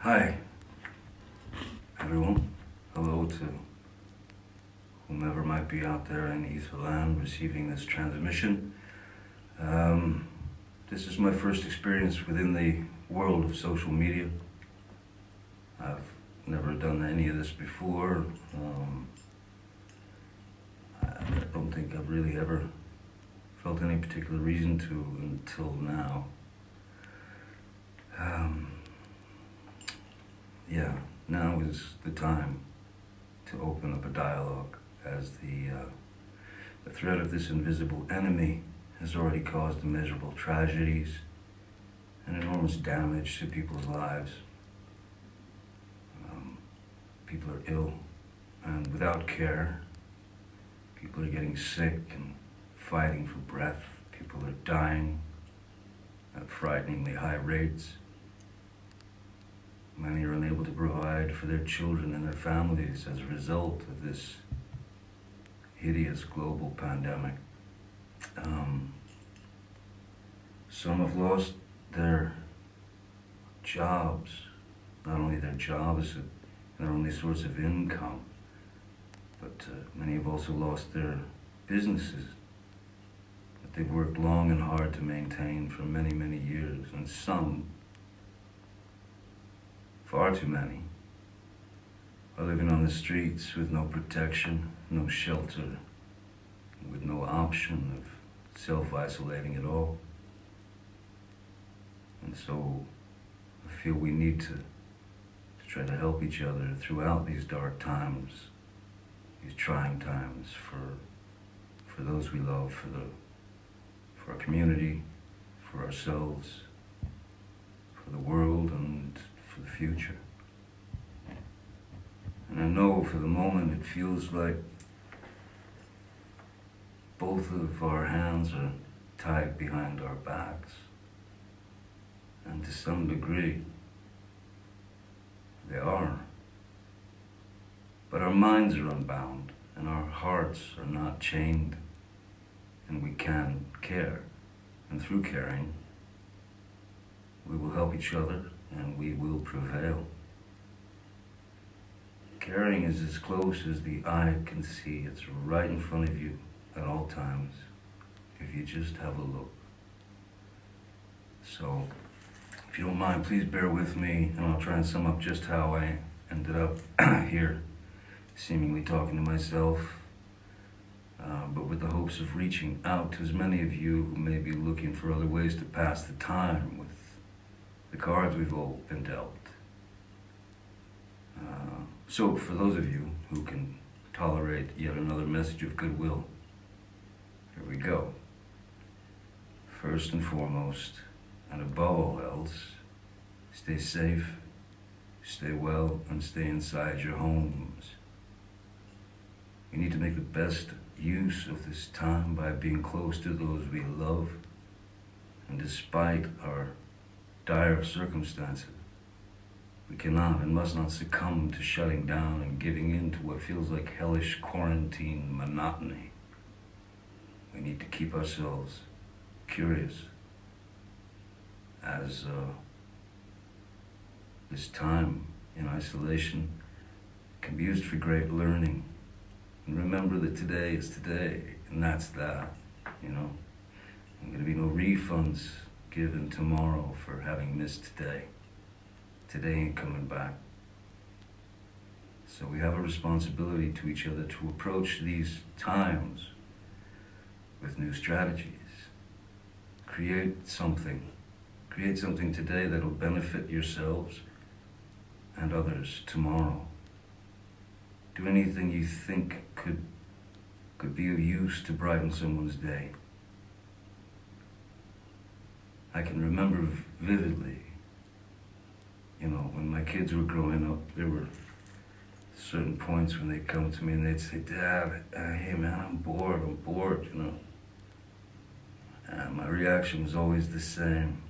Hi, everyone. Hello to whomever might be out there in Etherland receiving this transmission. This is my first experience within the world of social media. I've never done any of this before. I don't think I've really ever felt any particular reason to until now. Now is the time to open up a dialogue, as the threat of this invisible enemy has already caused immeasurable tragedies and enormous damage to people's lives. People are ill and without care. People are getting sick and fighting for breath. People are dying at frighteningly high rates. Many are unable to provide for their children and their families as a result of this hideous global pandemic. Some have lost their jobs, not only their jobs and their only source of income, but many have also lost their businesses that they've worked long and hard to maintain for many, many years, and some, far too many, are living on the streets with no protection, no shelter, with no option of self-isolating at all. And so I feel we need to try to help each other throughout these dark times, these trying times, for those we love, for our community, for ourselves, for the world, and for the future. And I know for the moment it feels like both of our hands are tied behind our backs. And to some degree, they are. But our minds are unbound, and our hearts are not chained, and we can care. And through caring, we will help each other, and we will prevail. Caring is as close as the eye can see. It's right in front of you at all times, if you just have a look. So, if you don't mind, please bear with me, and I'll try and sum up just how I ended up here, seemingly talking to myself, but with the hopes of reaching out to as many of you who may be looking for other ways to pass the time with the cards we've all been dealt. So for those of you who can tolerate yet another message of goodwill, here we go. First and foremost, and above all else, stay safe, stay well, and stay inside your homes. We need to make the best use of this time by being close to those we love, and despite our dire circumstances, we cannot and must not succumb to shutting down and giving in to what feels like hellish quarantine monotony. We need to keep ourselves curious, as this time in isolation can be used for great learning. And remember that today is today, and that's that, you know. There's going to be no refunds given tomorrow for having missed today. Today ain't coming back. So we have a responsibility to each other to approach these times with new strategies. Create something today that'll benefit yourselves and others tomorrow. Do anything you think could be of use to brighten someone's day. I can remember vividly, when my kids were growing up, there were certain points when they'd come to me and they'd say, "Dad, hey man, I'm bored, And my reaction was always the same.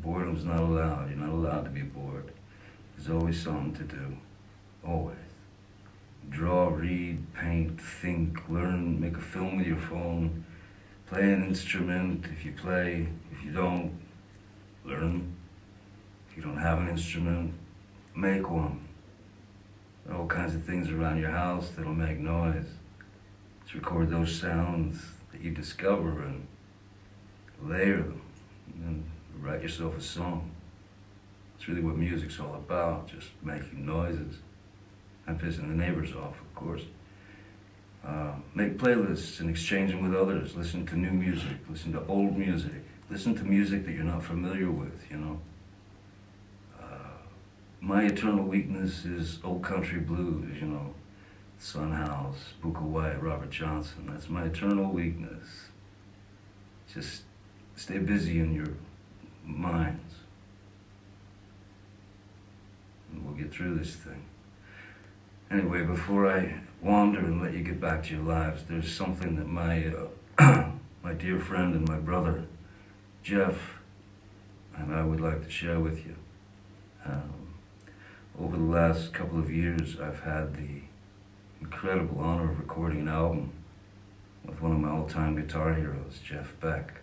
Boredom's not allowed. You're not allowed to be bored. There's always something to do. Always. Draw, read, paint, think, learn, make a film with your phone, play an instrument if you play, if you don't, learn. If you don't have an instrument, make one. There are all kinds of things around your house that'll make noise. Just record those sounds that you discover and layer them, and then write yourself a song. It's really what music's all about, just making noises and pissing the neighbors off, of course. Make playlists and exchange them with others. Listen to new music, listen to old music, listen to music that you're not familiar with, you know. My eternal weakness is old country blues, you know. Son House, Booker White, Robert Johnson. That's my eternal weakness. Just stay busy in your minds. And we'll get through this thing. Anyway, before I wander and let you get back to your lives, there's something that my my dear friend and my brother, Jeff, and I would like to share with you. Over the last couple of years, I've had the incredible honor of recording an album with one of my all-time guitar heroes, Jeff Beck.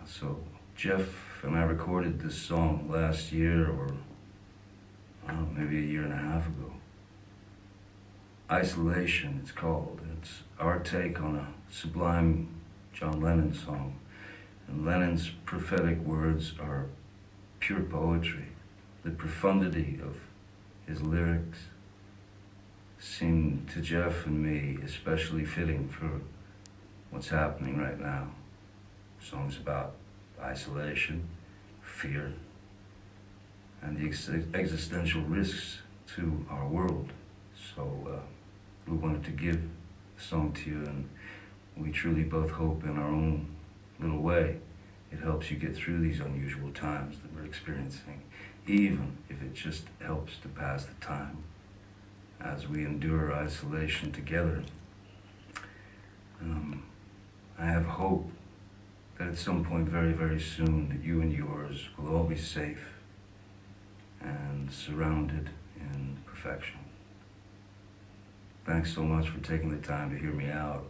So Jeff and I recorded this song last year, or maybe a year and a half ago. Isolation, it's called. It's our take on a sublime John Lennon song. And Lennon's prophetic words are pure poetry. The profundity of his lyrics seem to Jeff and me especially fitting for what's happening right now. Songs about isolation, fear, and the existential risks to our world. So we wanted to give the song to you, and we truly both hope in our own little way it helps you get through these unusual times that we're experiencing, even if it just helps to pass the time as we endure isolation together. I have hope that at some point very, very soon that you and yours will all be safe and surrounded in perfection. Thanks so much for taking the time to hear me out.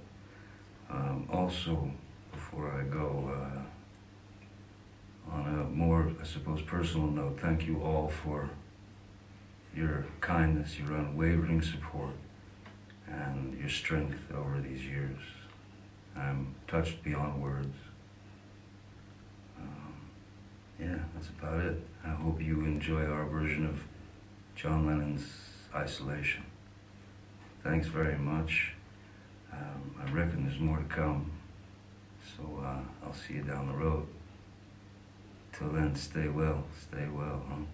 Also, before I go, on a more, I suppose, personal note, thank you all for your kindness, your unwavering support, and your strength over these years. I'm touched beyond words. Yeah, that's about it. I hope you enjoy our version of John Lennon's Isolation. Thanks very much. I reckon there's more to come, so I'll see you down the road. Till then, stay well, huh?